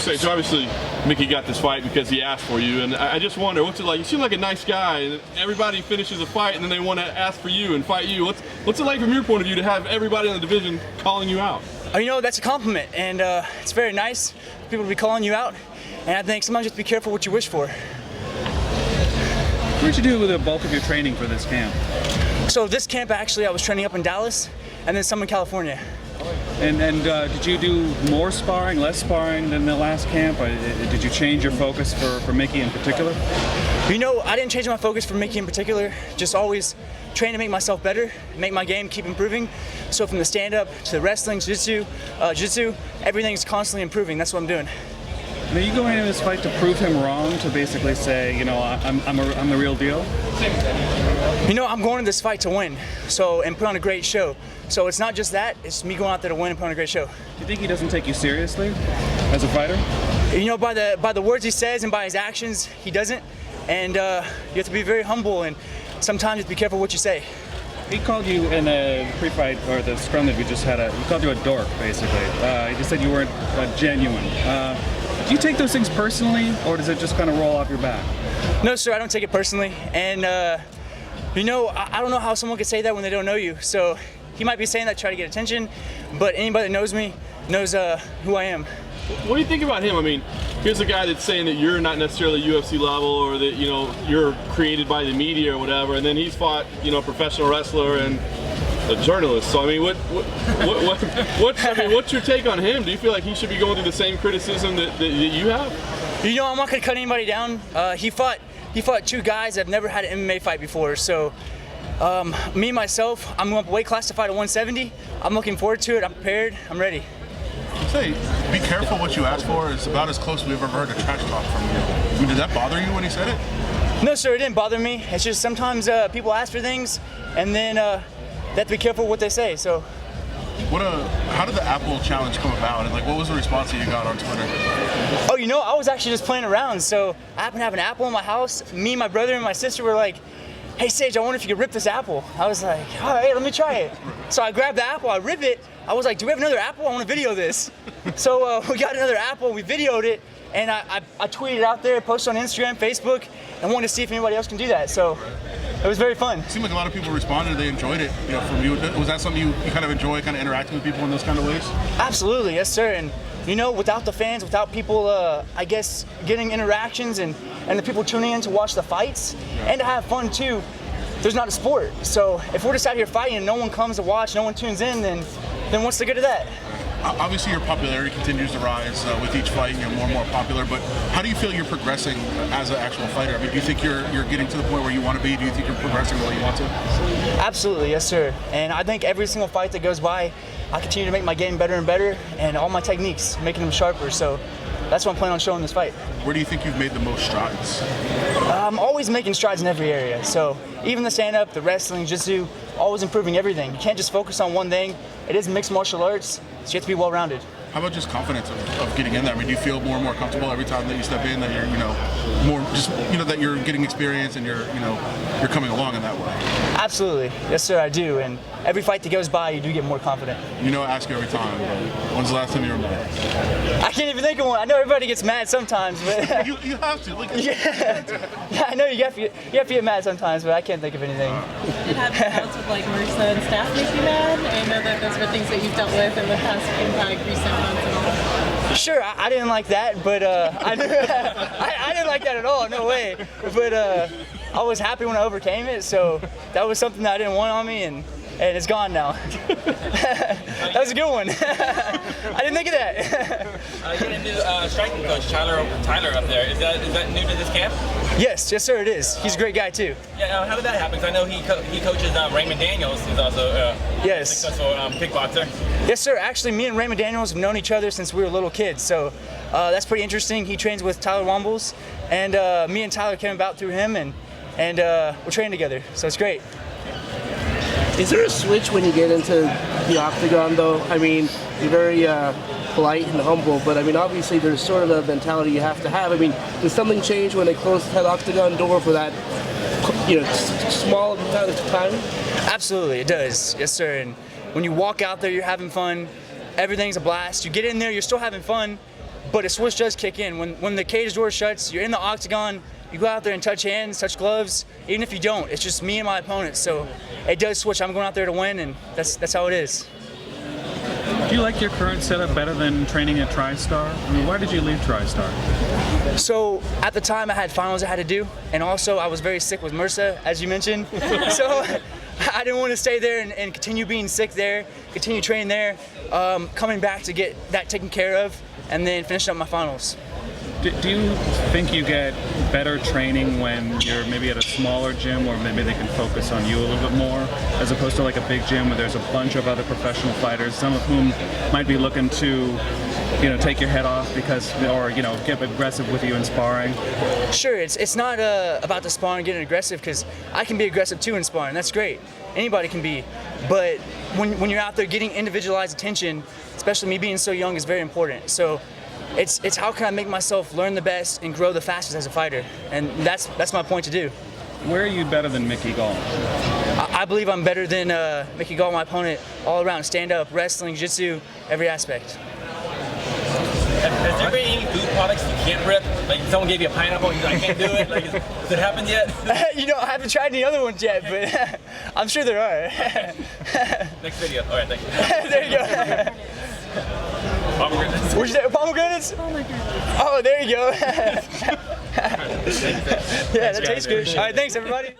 Sage, obviously Mickey got this fight because he asked for you, and I just wonder, what's it like? You seem like a nice guy, and everybody finishes a fight and then they want to ask for you and fight you. What's it like from your point of view to have everybody in the division calling you out? You know, that's a compliment, and it's very nice for people to be calling you out, and I think sometimes you have to be careful what you wish for. What did you do with the bulk of your training for this camp? So this camp, actually, I was training up in Dallas, and then some in California. And did you do more sparring, less sparring than the last camp? Did you change your focus for Mickey in particular? You know, I didn't change my focus for Mickey in particular, just always trying to make myself better, make my game keep improving. So from the stand-up to the wrestling, jiu-jitsu, everything's constantly improving. That's what I'm doing. Are you going into this fight to prove him wrong, to basically say, you know, I'm the real deal? You know, I'm going to this fight to win, and put on a great show. So it's not just that, it's me going out there to win and put on a great show. Do you think he doesn't take you seriously as a fighter? You know, by the words he says and by his actions, he doesn't. And you have to be very humble, and sometimes you have to be careful what you say. He called you in the pre-fight, or the scrum that we just had, he called you a dork, basically. He just said you weren't genuine. Do you take those things personally, or does it just kind of roll off your back? No, sir, I don't take it personally. And, you know, I don't know how someone could say that when they don't know you. So he might be saying that to try to get attention, but anybody that knows me knows who I am. What do you think about him? I mean, here's a guy that's saying that you're not necessarily UFC level, or that, you know, you're created by the media or whatever, and then he's fought, you know, a professional wrestler and a journalist. So I mean, what's your take on him? Do you feel like he should be going through the same criticism that you have? You know, I'm not gonna cut anybody down. He fought two guys that have never had an MMA fight before. So me myself, I'm going up weight class to fight at 170. I'm looking forward to it. I'm prepared. I'm ready. Say, be careful what you ask for. It's about as close we've ever heard a trash talk from you. I mean, did that bother you when he said it? No, sir, it didn't bother me. It's just sometimes people ask for things, and then they have to be careful what they say. So, how did the Apple challenge come about, and like, what was the response that you got on Twitter? Oh, you know, I was actually just playing around. So I happened to have an apple in my house. Me, my brother, and my sister were like, "Hey, Sage, I wonder if you could rip this apple." I was like, "All right, let me try it." So I grabbed the apple, I rip it. I was like, "Do we have another apple? I want to video this." So we got another apple, we videoed it, and I tweeted it out there, posted on Instagram, Facebook, and wanted to see if anybody else can do that. So it was very fun. It seemed like a lot of people responded, they enjoyed it, you know, from you. Was that something you kind of enjoy, kind of interacting with people in those kind of ways? Absolutely, yes, sir. And you know, without the fans, without people, I guess, getting interactions and the people tuning in to watch the fights and to have fun too, there's not a sport. So if we're just out here fighting and no one comes to watch, no one tunes in, then what's the good of that? Obviously, your popularity continues to rise with each fight, and you're more and more popular. But how do you feel you're progressing as an actual fighter? I mean, do you think you're getting to the point where you want to be? Do you think you're progressing the way you want to? Absolutely, yes, sir. And I think every single fight that goes by, I continue to make my game better and better, and all my techniques, making them sharper. So that's what I'm planning on showing this fight. Where do you think you've made the most strides? I'm always making strides in every area. So even the stand-up, the wrestling, jiu-jitsu, always improving everything. You can't just focus on one thing. It is mixed martial arts, so you have to be well-rounded. How about just confidence of getting in there? I mean, do you feel more and more comfortable every time that you step in, that you're, you know, more just, you know, that you're getting experience and you're coming along in that way? Absolutely, yes, sir, I do. And every fight that goes by, you do get more confident. You know, I ask you every time, but when's the last time you were mad? I can't even think of one. I know everybody gets mad sometimes, but you have to. Like, yeah, I know you have to get mad sometimes, but I can't think of anything. Did having bouts with like Marissa and staff make you mad? I know that those were things that you've dealt with in the past recent months and all. Sure, I didn't like that, but I didn't like that at all. No way. But I was happy when I overcame it, so that was something that I didn't want on me, and it's gone now. That was a good one. I didn't think of that. You got a new striking coach, Tyler up there. Is that new to this camp? Yes, sir, it is. He's a great guy too. Yeah, how did that happen? Because I know he coaches Raymond Daniels, who's also a successful kickboxer. Yes, sir. Actually, me and Raymond Daniels have known each other since we were little kids, so that's pretty interesting. He trains with Tyler Wombles, and me and Tyler came about through him, and we're training together, so it's great. Is there a switch when you get into the octagon, though? I mean, you're very polite and humble, but I mean, obviously there's sort of a mentality you have to have. I mean, does something change when they close that octagon door for that, you know, small amount of time? Absolutely, it does. Yes, sir. And when you walk out there, you're having fun. Everything's a blast. You get in there, you're still having fun, but a switch does kick in. When the cage door shuts, you're in the octagon, you go out there and touch hands, touch gloves. Even if you don't, it's just me and my opponent. So it does switch. I'm going out there to win, and that's how it is. Do you like your current setup better than training at TriStar? I mean, why did you leave TriStar? So at the time I had finals I had to do, and also I was very sick with MRSA, as you mentioned. So I didn't want to stay there and continue being sick there, continue training there, coming back to get that taken care of, and then finish up my finals. Do you think you get better training when you're maybe at a smaller gym, or maybe they can focus on you a little bit more, as opposed to like a big gym where there's a bunch of other professional fighters, some of whom might be looking to, take your head off because, or get aggressive with you in sparring? Sure, it's not about the sparring getting aggressive, because I can be aggressive too in sparring. That's great. Anybody can be, but when you're out there getting individualized attention, especially me being so young, is very important. So it's how can I make myself learn the best and grow the fastest as a fighter, and that's my point to do. Where are you better than Mickey Gall? I believe I'm better than Mickey Gall, my opponent, all around, stand-up, wrestling, jiu-jitsu, every aspect. Has there been any food products you can't rip? Like someone gave you a pineapple and you're like, I can't do it? Like, has it happened yet? I haven't tried any other ones yet, but I'm sure there are. Next video. All right, thank you. There you go. Pomegranates. What'd you say? Pomegranates? Oh, there you go. Yeah, that tastes good. All right, thanks everybody.